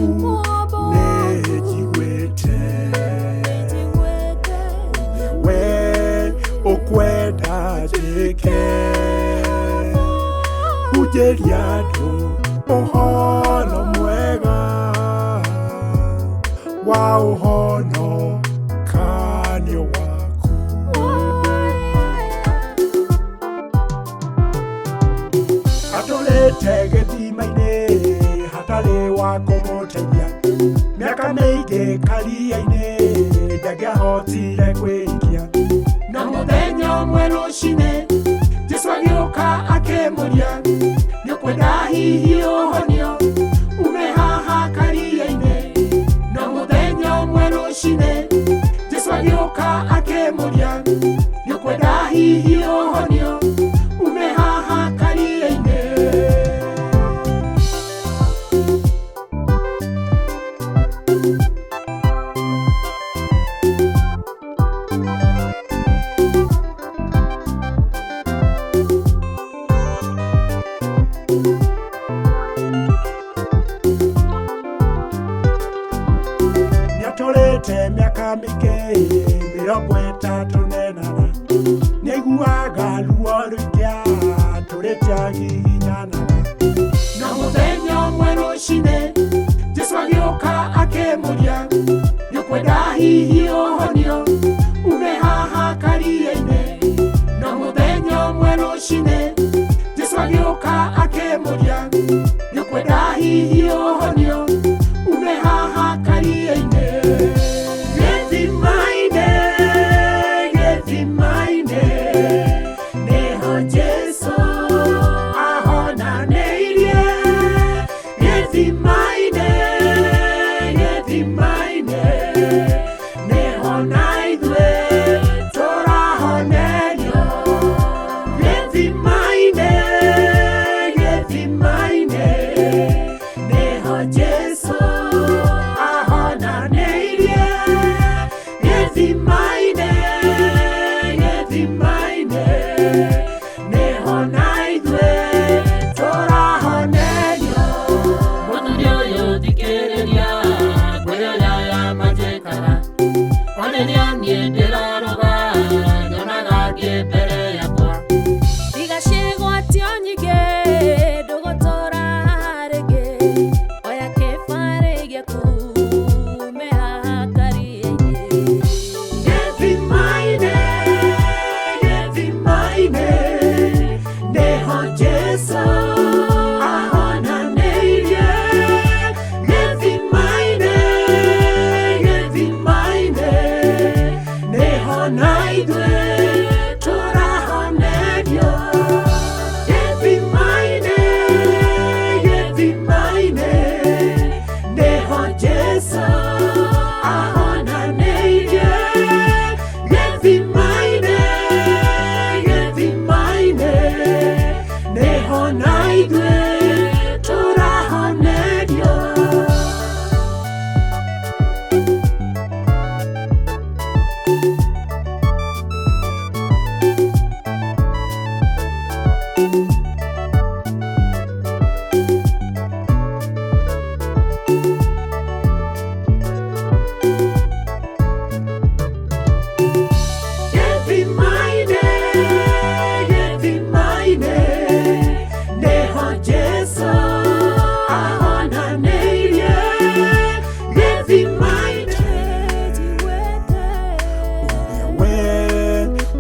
waku nejigwete we ukwenda jike ujeriado uhono mwega wa uhono kanyo waku atulete githima-ini hatari wa kumuteithia miaka miingi karia-ini ndagiahotire kwikia na muthenya umwe rucini Jesu agioka akimuria niukwenda hihi uhonio ume haha karia-ini na muthenya umwe rucini Jesu agioka akimuria niukwenda hihi uhonio ume haha karia-ini Niatulite miaka mingi mirongo itatu nenana niguaga ruo ruingia turite gihinyanaga na muthenya umwe rucini Jesu agioka akimuria niukwenda hihi uhonio ume haha karia-ini na muthenya umwe rucini Jesu agioka akimuria niukwenda hihi uhonio ume haha karia-ini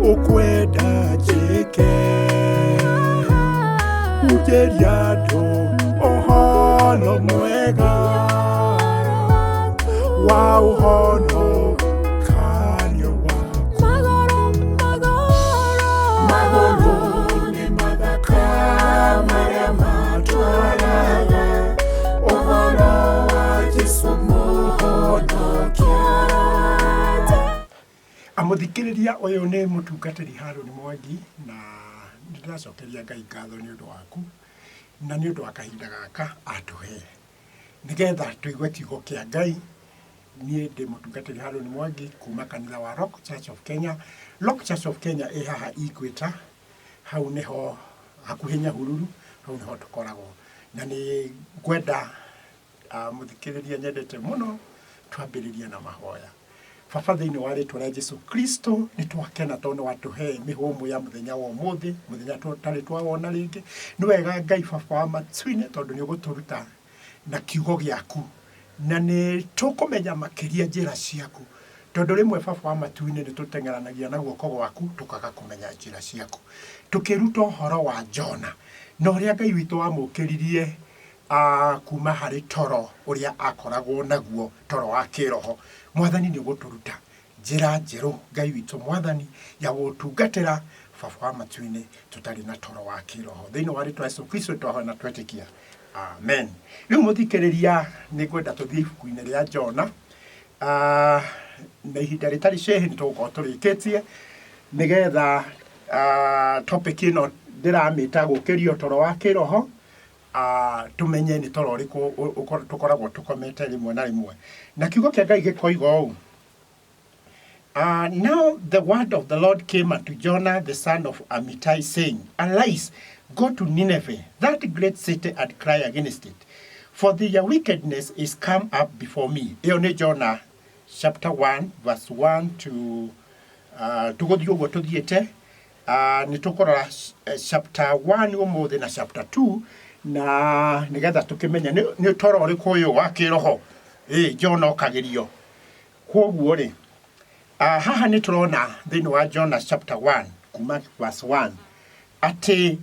ukwenda jike ujeriado uhono mwega wa uhono kanyo waku magoro ni mathaka maria matwaraga uhono wa Jesu muhonokia amuthikiriria uyu ni mutungatiri Haruni Mwangi na ndiracokeria Ngai ngatho ni undu waku na ni undu wa kahinda gaka atuhe nigetha tuigue kiugo kia Ngai. Nie ndi mutungatiri Haruni Mwangi kuma kanitha wa Rock Church of Kenya. Rock Church of Kenya haha Igweta, hau niho hakuhi Nyahururu, hau niho tukoragwo na ni ngwenda muthikiriria nyendete muno twambiririe na mahoya. Baba thĩinĩ wa rĩtwa rĩa Jesu Kristo nĩ twakena tondũ watuhe mĩhũmũ ya mũthenya wa ũmũthĩ, mũthenya tũtarĩ twawona rĩngĩ. Nĩ wega Ngai baba wa matu-inĩ tondũ nĩ ũgũtũruta na kiugo gĩaku, na nĩ tũkũmenya makĩria njĩra ciaku, tondũ rĩmwe baba wa matu-inĩ nĩ tũteng'eranagia na guoko gwaku tũkaga kũmenya njĩra ciaku. Tũkĩruta ũhoro wa Jona na ũrĩa Ngai witũ wamũkĩririe kuma harĩ toro ũrĩa akoragwo naguo, toro wa kĩroho. Mwathani nĩ gũtũruta njĩra njerũ Ngai witũ Mwathani ya gũtungatĩra baba wa matu-inĩ tũtarĩ na toro wa kĩroho. Thĩinĩ wa rĩtwa Yesu Kristo twahoya na twetĩkia. Amen. Rĩu mũthikĩrĩria nĩ ngwenda tũthiĩ ibuku-inĩ rĩa Jona. Na ihinda rĩtarĩ cehi nĩ tũgũkorwo tũrĩkĩtie nĩgetha topic ĩno ndĩramĩta gũkĩrio toro wa kĩroho. Tumenye nĩ toro ũrĩkũ tũkoragwo tũkomete rĩmwe na rĩmwe. Na kiugo kĩa Ngai gĩkoiga ũũ: Now the word of the Lord came unto Jonah the son of Amittai, saying, Arise, go to Nineveh, that great city, and cry against it, for their wickedness is come up before me. Ĩyo nĩ Jonah chapter 1 verse 1 to tũgũthiĩ ũguo tũthiĩte. Nĩ tũkorora chapter 1 ũmũthĩ na chapter 2, na nigetha tukimenya ni toro ũrĩkũ ũyũ wa kĩroho Jona okagĩrio. Kwoguo rĩ, haha nĩ tũrona thĩinĩ wa Jona chapter 1 kuma verse 1 atĩ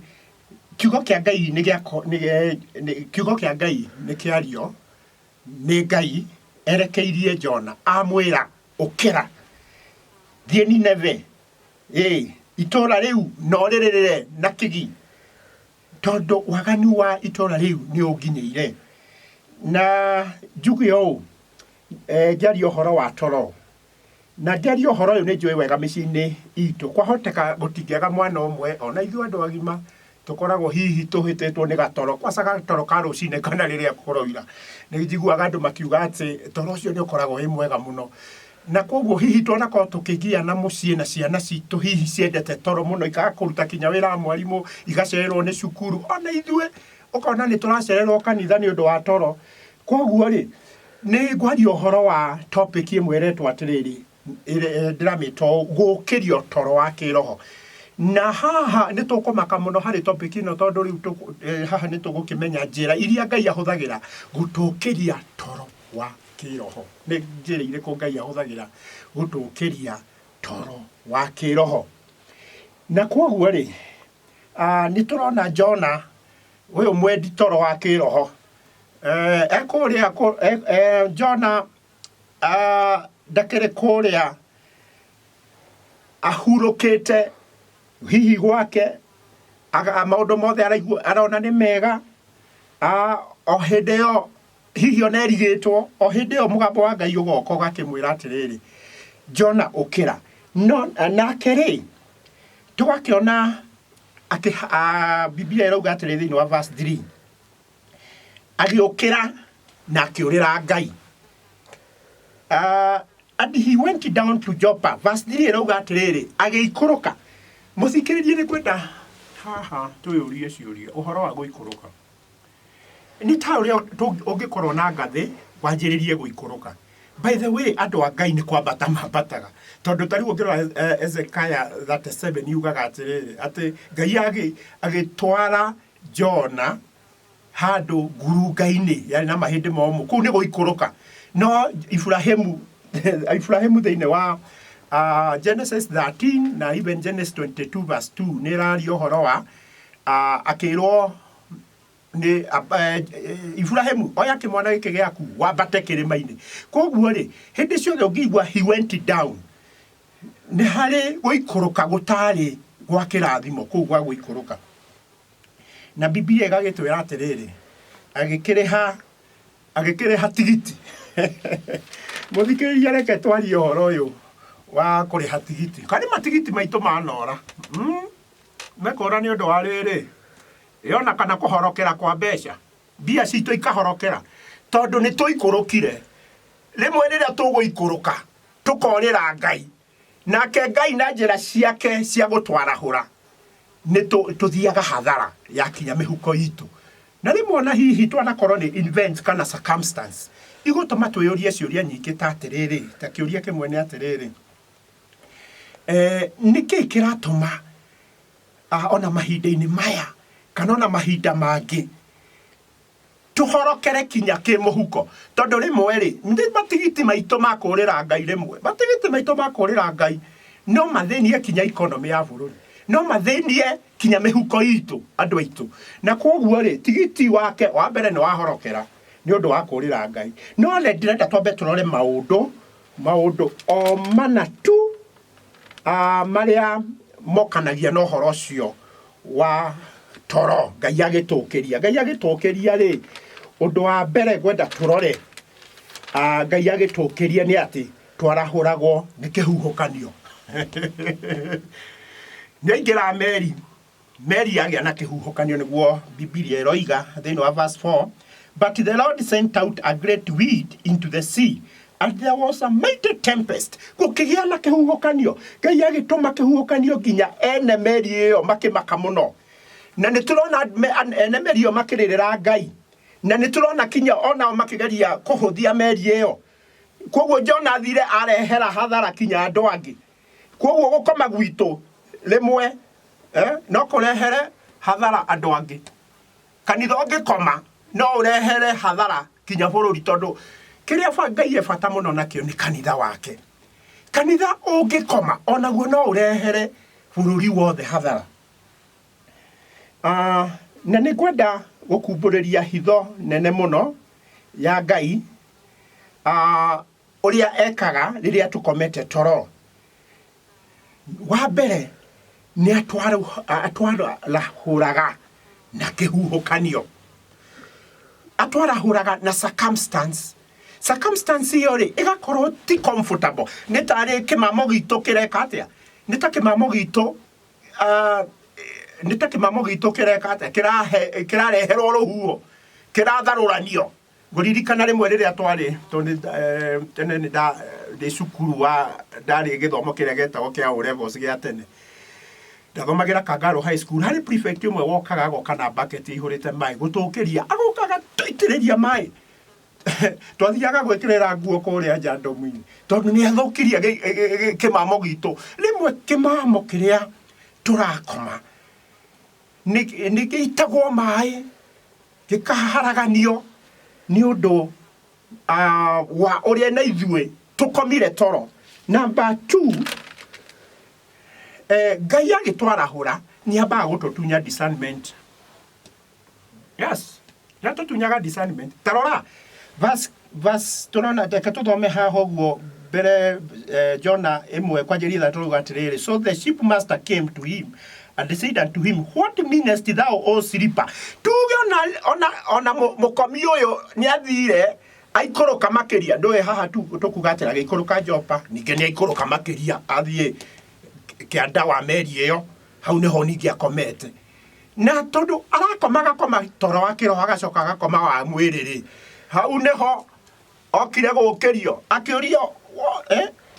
kiugo kĩa Ngai kiugo kĩa Ngai nĩ kĩario nĩ Ngai erekeirie Jona, amwĩra ũkĩra thiĩ Nineve, itũũra rĩu na ũrĩrĩrĩre na kĩgi, tondũ waganu wa itũũra rĩu nĩ ũnginyĩire. Na njuge ũũ, njaria ũhoro wa toro, na njaria ũhoro ũyũ nĩ njũĩ wega mĩciĩ-inĩ itũ. Kwahoteka gũtingĩaga mwana ũmwe, ona ithuĩ andũ agima tũkoragwo hihi tũhĩtĩtwo nĩ gatoro, kwaca gatoro ka rũcinĩ kana rĩrĩa kũroira. Nĩ njiguaga andũ makiuga atĩ toro ũcio nĩ ũkoragwo wĩ mwega mũno. Na kwoguo hihi tũnakorwo tũkĩgia na mũciĩ na ciana citũ hihi ciendete toro mũno, ikaga kũruta kinya wĩra wa mwarimũ, igacererwo nĩ cukuru. Ona ithuĩ ũkona nĩ tũracererwo kanitha nĩ ũndũ wa toro. Kwoguo rĩ, nĩ ngwaria ũhoro wa topic ĩmwe ĩretwo atĩrĩrĩ, ndĩramĩta gũkĩrio toro wa kĩroho. Na haha nĩ tũkũmaka mũno harĩ topic ĩno tondũ rĩu haha nĩ tũgũkĩmenya njĩra iria Ngai ahũthagĩra gũtũkĩria toro wa kĩroho. Nĩ njĩra irĩkũ Ngai ahũthagĩra gũtũkĩria toro wa kĩroho. Na kwoguo rĩ, nĩ tũrona Jona ũyũ mwendi toro wa kĩroho, Jona ndakĩrĩ kũrĩa ahurũkĩte hihi gwake, maũndũ mothe arona nĩ mega, o hĩndĩ ĩyo hihi ona erigĩtwo, o hĩndĩ ĩyo mũgambo wa Ngai ũgoka ũgakĩmwĩra atĩrĩrĩ, Jona ũkĩra. No nake rĩ, tũgakĩona atĩ Biblia ĩrauga atĩrĩ thĩinĩ wa verse 3, agĩũkĩra na akĩũrĩra Ngai. And he went down to Joppa. Verse 3 ĩrauga atĩrĩrĩ, agĩikũrũka. Mũthikĩrĩrie nĩ kwenda haha twĩyũrie ciũria ũhoro wa gũikũrũka. Nĩ ta ũrĩa ũngĩkorwo na ngathĩ wanjĩrĩrie gũikũrũka. By the way, andũ a Ngai nĩ kwambata mambataga, tondũ tarĩu ũngĩrora Ezekiah 37 yugaga atĩrĩrĩ, atĩ Ngai agĩtwara Jona handũ ngurunga-inĩ yarĩ na mahĩndĩ momũ. Kũu nĩ gũikũrũka. No Ibrahimu thĩinĩ wa Genesis 13 na even Genesis 22 verse 2 nĩ ĩraria ũhoro wa akĩrwo nĩ Ibrahimu, oya kĩmwana gĩkĩ gĩaku wambate kĩrĩma-inĩ. Kwoguo rĩ, hĩndĩ ciothe ũngĩigua he went down, nĩ harĩ gũikũrũka gũtarĩ gwa kĩrathimo kũu gwa gũikũrũka. Na Biblia ĩgagĩtwĩra atĩrĩrĩ, agĩkĩrĩha tigiti. Mũthikĩrĩria reke twarie ũhoro ũyũ wa kũrĩha tigiti. Karĩ matigiti maitũ manora. Mekora nĩ ũndũ wa rĩrĩ, yona kana kũhorokera kwa mbeca, mbia citũ ikahorokera, tondũ nĩ tũikũrũkire. Rĩmwe rĩrĩa tũgũikũrũka tũkorĩra Ngai, nake Ngai na njĩra ciake cia gũtwarahũra nĩ tũthiaga hathara ya kinya mĩhuko itũ. na rimwe na hihi twanakorwo ni events kana circumstance igutuma twiyurie ciuria nyingi ta atiriri ta kiuria kimwe ni atiriri niki kiratuma ona mahinda-ini maya kana ona mahinda mangi tuhorokere kinya kimuhuko tondu rimwe ri ndi matigiti maitu makurira Ngai rimwe matigiti maitu makurira Ngai no mathinie kinya economy ya bururi no mathinie kinya mihuko itu andu aitu na koguo ri tigiti wake wa mbere ni wahorokera ni undu wa kurira Ngai no le ndirenda twambe turore maundu o mana tu maria mokanagia no horo cio wa toro Ngai agitukiria ri undu wa mbere gwenda turore Ngai agitukiria ni ati twarahuragwo ni kihuhukanio Nĩaingĩra Meri agia na kihuhukanio niguo Biblia eroiga thĩinĩ wa verse 4 but the Lord sent out a great wind into the sea and there was a mighty tempest gũkĩgĩa na kihuhukanio Ngai agĩtũma kihuhukanio nginya ene meri ĩyo makĩmaka mũno na nĩtũrona ene meri ĩyo makĩrĩrĩra Ngai na nĩtũrona kinya onao makĩgeria kũhũthia meri ĩyo koguo Jona athire arehera hathara kinya andũ angĩ koguo gũkoma gwitũ rimwe no kurehere hathara andu angi kanitha ungikoma no urehere hathara kinya bururi tondu kiria Ngai ebata muno nakio ni kanitha wake kanitha ungikoma onaguo no urehere bururi wothe hathara na ni kwenda gukumburiria hitho nene muno ya Ngai uria ekaga riria tukomete toro wa mbere ni atwarahuraga na kihuhukanio atwarahuraga na circumstance iyo ri igakorwo ti comfortable ni tari kimamo gitu kireka atia ni ta kimamo gitu kireka atia kirareherwo ruhuho kiratharuranio nguririkana rimwe riria twari tene ndi cukuru wa ndari githomo kiria getagwo kia O-levels gia tene ndathomagira Kangaro High School hari prefect umwe wokaga agoka na bucket ihurite mai gutukiria agokaga itiriria mai twathiaga gwikirira nguo kuria njandomu-ini tondu ni athukiria kimamo gitu rimwe kimamo kiria turakoma ni gitagwo mai gikaharaganio ni undu wa uria na ithue tukomire toro number 2 Ngai agitwarahura ni amba gututunya discernment yes tutunyaga discernment tarora verse turona tuthome haha uguo mbere Jona imwe kwanjĩrĩria turuga atiriri so the shipmaster came to him and they said unto him what meanest thou o sleeper tuge ona mukomi uyu ni athire aikoroka makiria ndoe haha tu tukugatira gikoroka Jopa ninge ni aikoroka makiria athie kianda wa meri iyo hau niho ningi akomete na tondu arakomaga koma toro wa kiroho agacoka agakoma wa mwiriri hau niho okire gukirio akiurio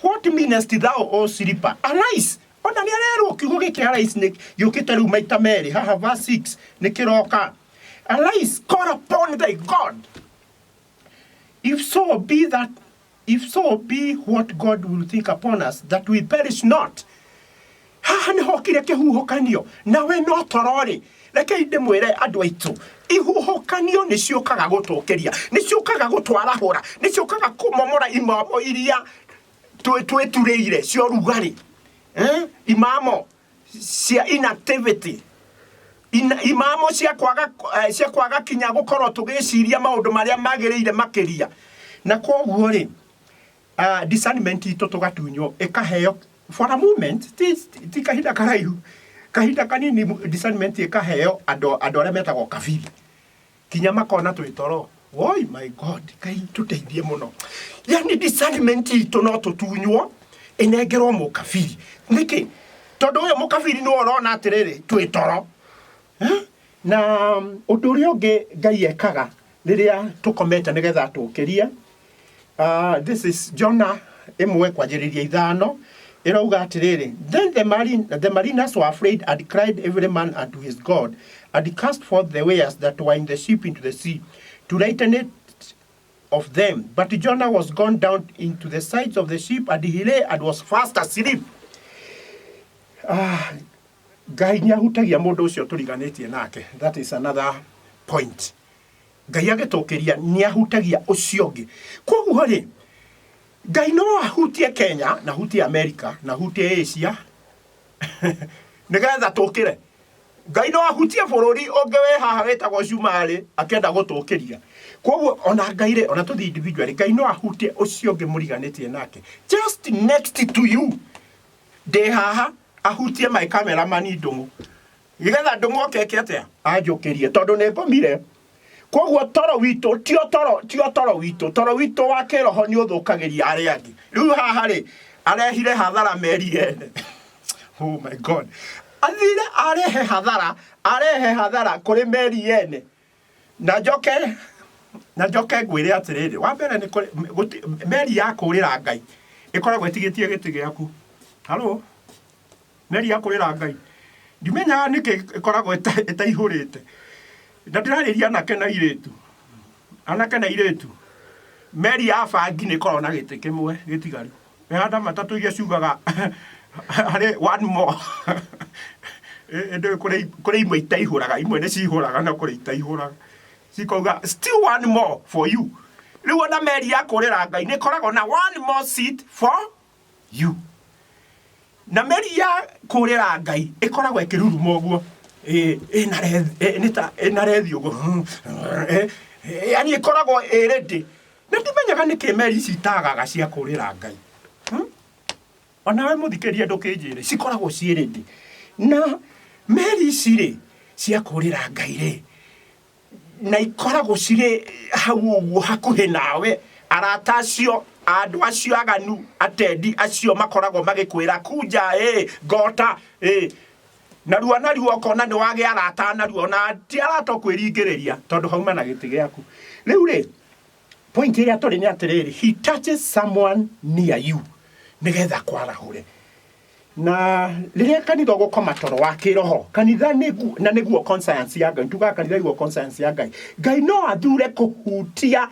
what meanest thou o sleeper arise ona ni arerwo kiugo giki arise ni yukite riu maita meri haha verse 6 ni kiroka arise call upon thy God if so be what God will think upon us that we perish not haha ni hokire kihuhukanio nawe no torori reke ndimwire andu aitu ihuhukanio ni ciukaga gutukiria ni ciukaga gutwarahura ni ciukaga kumomora imamo iria tweturire cio rugari imamo cia inactivity imamo cia kwaga kinya gukorwo tugiciria maundu maria magiriire makiria na koguo ri discernment itu tugatunyo ikaheo for a moment ti kahinda karaihu kahinda kanini discernment ikaheo andu aria metagwo kabiri kinya makona twitoro oi my God kai tuteithie muno yani discernment itu no tutunywo inengerwo mukabiri niki tondu uyo mukabiri no urona atiriri twitoro na undu uria ungi Ngai ekaga riria tukomete nigetha tukiria this is Jona imwe kwanjĩrĩria 5 irauga atiriri, then the mariners were afraid and cried every man unto his God, and cast forth the wares that were in the ship into the sea, to lighten it of them. But Jonah was gone down into the sides of the ship, and he lay and was fast asleep. Ngai niahutagia mundu ucio turiganitie nake. That is another point. Ngai agitukiria niahutagia ucio ngi. Koguo ri, Ngai no ahutie Kenya, na hutie America, na hutie Asia. Nigetha tukire. Ngai no ahutie bururi ungi we haha wetagwo Jumari akenda gutukiria. Koguo ona Ngai ri, ona tuthi individually, Ngai no ahutie ucio ngi muriganitie nake. Just next to you. De haha ahutie my cameraman Ndungu. Nigetha Ndungu okeke atia ajukirie tondu ne ngomire. Koguo toro wito toro wito wa kiroho ni uthukagiria ari angi. Riu haha ri arehire hathara meri ene. Oh my God. Athire arehe hathara kuri meri ene. Na njoke ngwire atiriri. Wa mbere ni meri ya kurira Ngai ikoragwo itigitie giti giaku. Hello. Meri ya kurira Ngai. Ndimenya niki ikoragwo itaihurite. Na ndirariria anake na iretu. Meri ya bangi ni korwo na giti kimwe gitigaru. Ehanda matatu iria ciugaga hari one more. Endo kuri imwe itaihuraga, imwe ni cihuraga na kuri itaihuraga. Cikauga still one more for you. Riu ona meri ya kurira Ngai ni koragwo na one more seat for you. Na meri ya kurira Ngai ikoragwo ikiruruma uguo. Narethi uguo. Yani ikoragwo ready. Na ndimenyaga niki meri citagaga cia kurira Ngai. Ona we muthikiria ndukinjire cikoragwo ci ready. Na meri cire cia kurira Ngai ri. Na ikoragwo cire hau uguo hakuhi nawe. Arata acio andu acio aganu atendi acio makoragwo magikwira kuja gota na ruo okona ni wage arata na ruo na ti arata kwiringiriria tondu hauma na giti giaku. Riu ri point iria turi ni atiriri, he touches someone near you nigetha kwarahure. Na riria kanitha gukoma toro wa kiroho, kanitha na niguo conscience ya Ngai, tuga kanitha iguo conscience ya Ngai. Ngai no athure kuhutia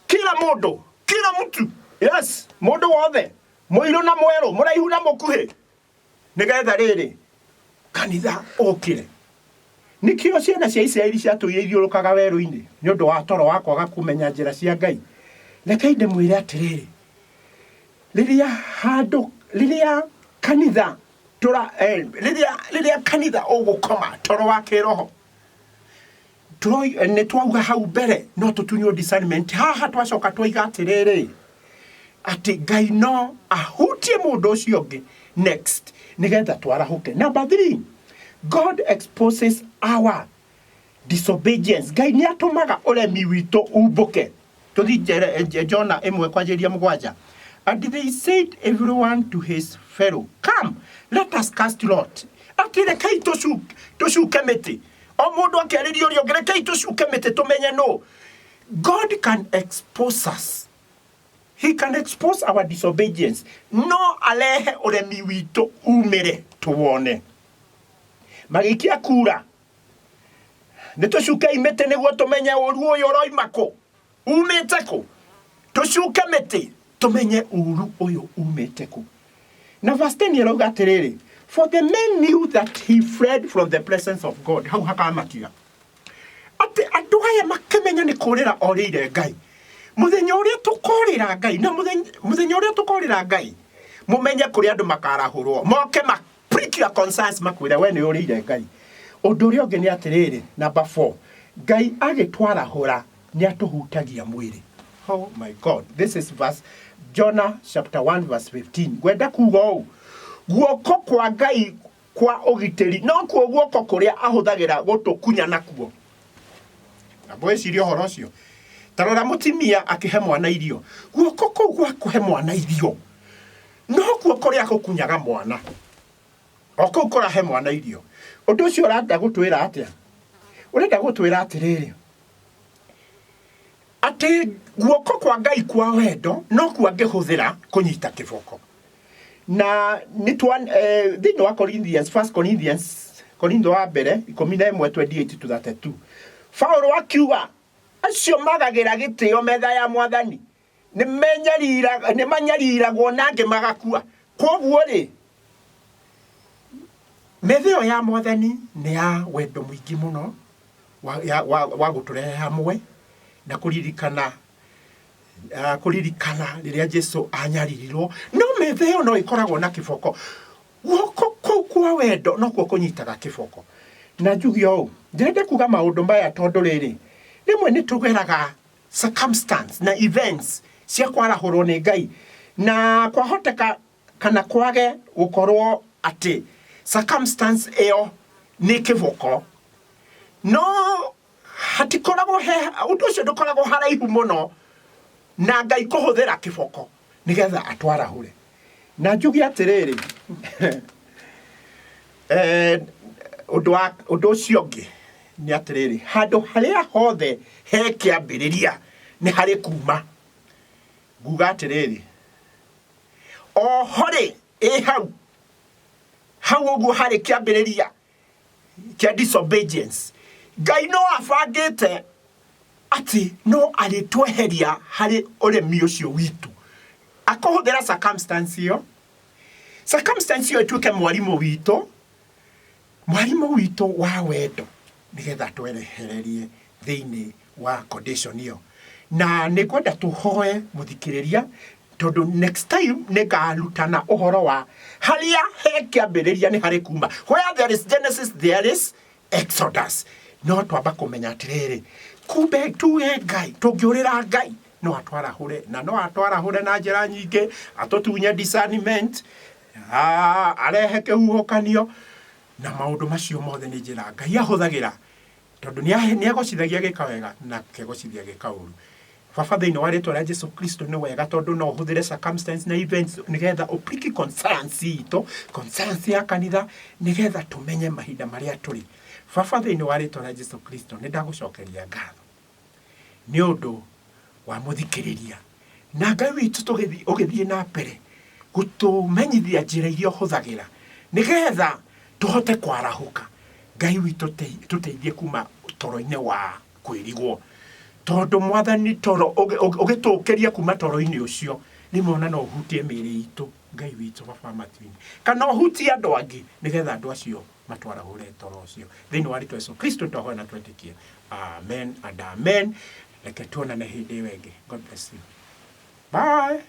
kila mundu, kila mtu. Yes, mundu wothe, muiru na mweru, muraihu na mukuhi. Nigetha riri kanitha okire. Nikio ciana cia Israeli ciatuire ithiurukaga weru-ini ni undu wa toro wa kwaga kumenya njira cia Ngai. Rekai ndimwire atiriri, riria kanitha riria kanitha ugukoma toro wa kiroho, ne twauga hau mbere no tutunyo discernment. Haha twacoka twiga atiriri ati Ngai no ahutie mundu ucio ngi next nigetha twarahuke. Number 3, God exposes our disobedience. Ngai ni atumaga uremi witu umbuke. Tuthi Jonah 1:7. And they said everyone to his fellow, come, let us cast lot. Atire kai toshuke mete. O mundu akeririo rio gere kai toshuke mete tumenye no. God can expose us. He can expose our disobedience. No alehe uremi witu umire tuwone. Magikia kura. Netoshuke imete niguo tumenye uru uyu roimako. Umeteko. Toshuke mete tumenye uru uyu umeteko. Na verse 10 irauga atiriri, for the men knew that he fled from the presence of God. Hau hakamakia. Ati andu aya makemenya ni kurira orire Ngai. Muthenya uria tukorira Ngai na muthenya uria tukorira Ngai. Mumenye kuri andu makarahurwo. Moke ma prick your conscience makwira we ni orire Ngai. Undu uria ungi ni atiriri, number 4. Ngai agitwarahura ni atuhutagia mwiri. Oh my God. This is verse Jonah chapter 1 verse 15. Gwenda kuga u guoko kwa Ngai kwa ugiteri no kuo guoko kuria ahuthagira gutukunya nakuo. Na boys irio horo cio. Tarora mutimia akihe mwana irio. Guoko kuu gwa kuhe mwana irio. No kuo kuria gukunyaga mwana. Oko ukora he mwana irio. Undu ucio urenda gutwira atia? Urenda gutwira atiriri. Ati guoko kwa Ngai kwa wendo no kuo angihuthira kunyita kiboko. na thĩinĩ wa Corinthians, 1 Corinthians, Korintho wa mbere 11:28-32, Paulo akiuga acio magagĩra gĩtĩo metha ya Mwathani nĩ manyariragwo na angĩ magakua. Koguo rĩ, metha ĩyo ya Mwathani nĩ ya wendo mũingĩ mũno wa gũtũrehe hamwe na kũririkana rĩrĩa Jesu anyaririrwo. No metha ĩyo no ĩkoragwo na kĩboko. Guoko kũu kwa wendo no kuo kũnyitaga kĩboko. Na njuge ũũ, ndĩrenda kuga maũndũ maya tondũ rĩrĩ, rĩmwe nĩ tũgeraga circumstance na events cia kwarahũrwo nĩ Ngai, na kwahoteka kana kwage gũkorwo atĩ circumstance ĩyo nĩ kĩboko, no hatikoragwo ũndũ ũcio ndũkoragwo haraihu mũno na Ngai kũhũthĩra kĩboko nĩgetha atwarahũre. Na njuge atĩrĩrĩ, ũndũ ũcio ũngĩ nĩ atĩrĩrĩ, handũ harĩa hothe he kĩambĩrĩria nĩ harĩ kuma. Nguga atĩrĩrĩ, ohorĩ hau ũguo harĩ kĩambĩrĩria kĩa disobedience, Ngai no abangĩte atĩ no arĩtweheria harĩ ũremi ũcio witũ, akũhũthĩra circumstance ĩyo ĩtuĩke mwarimũ witũ wa wendo nĩgetha twerehererie thĩinĩ wa condition ĩyo. Na nĩ kwenda tũhoe mũthikĩrĩria, tondũ next time nĩ ngarutana ũhoro wa harĩa he kĩambĩrĩria nĩ harĩ kuma. Where there is Genesis there is Exodus. No twamba kũmenya atĩrĩrĩ, kumbe tuge Ngai, tũngĩũrĩra Ngai no atwarahũre, na no atwarahũre na njĩra nyingĩ, atũtunye discernment, arehe kĩhuhũkanio, na maũndũ macio mothe nĩ njĩra Ngai ahũthagĩra, tondũ nĩ agocithagia gĩka wega na kegocithia gĩka ũru. Baba, thĩinĩ wa rĩtwa rĩa Jesu Kristo nĩ wega tondũ no ũhũthĩre circumstance na events nĩgetha ũpliki conscience itũ, conscience ya kanitha, nĩgetha tũmenye mahinda marĩa tũrĩ. Baba, thĩinĩ wa rĩtwa rĩa Jesu Kristo nĩ ndagũcokeria ngatho nĩ ũndũ wa mũthikĩrĩria, na Ngai witũ ũgĩthiĩ na mbere gũtũmenyithia njĩra iria ũhũthagĩra nĩgetha tũhote kwarahũka. Ngai witũ tũteithie kuma toro-inĩ wa kwĩrigwo, tondũ Mwathani toro ũgĩtũkĩria kuma toro-inĩ ũcio rĩmwe ona no ũhutie mĩĩrĩ itũ. Ngai witũ Baba matu-inĩ, kana ũhutie andũ angĩ nĩgetha andũ acio matwarahũre toro ũcio. Thĩinĩ wa rĩtwa Yesu Kristo twahoya na twĩtĩkie, amen and amen. Reke tuonane hĩndĩ ĩyo ĩngĩ. God bless you. Bye.